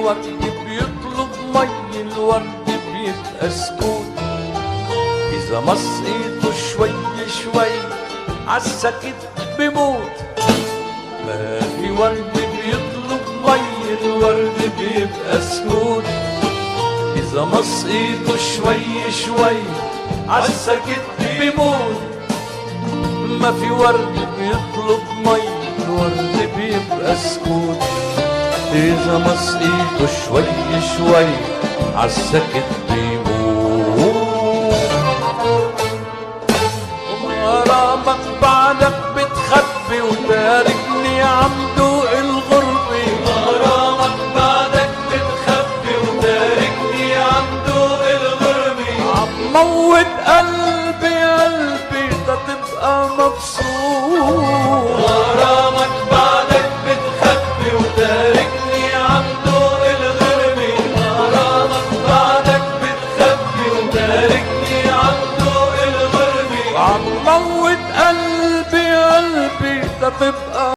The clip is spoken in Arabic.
ورد بيطلب مي الورد بيبقى سكوت، إذا مص إيده شوي شوي عالسكت بموت. ما في ورد بيطلب مي الورد بيبقى سكوت، إذا مص إيده شوي شوي عالسكت بموت. ما في ورد بيطلب مي الورد بيبقى سكوت، إذا مص إيده شوي شوي عالسكت بيموت. وغرامك بعدك بتخبي وتاركني عم دوق الغربة. غرامك بعدك بتخبي وتاركني عم دوق الغربة. عم موت قلبي قلبي تتبقى مبسوط. غرامك بعدك بتخبي وتاركني عم دوق الغربة. غرامك بعدك بتخبي وتاركني عم دوق الغربة. عم موت قلبي قلبي تتبقى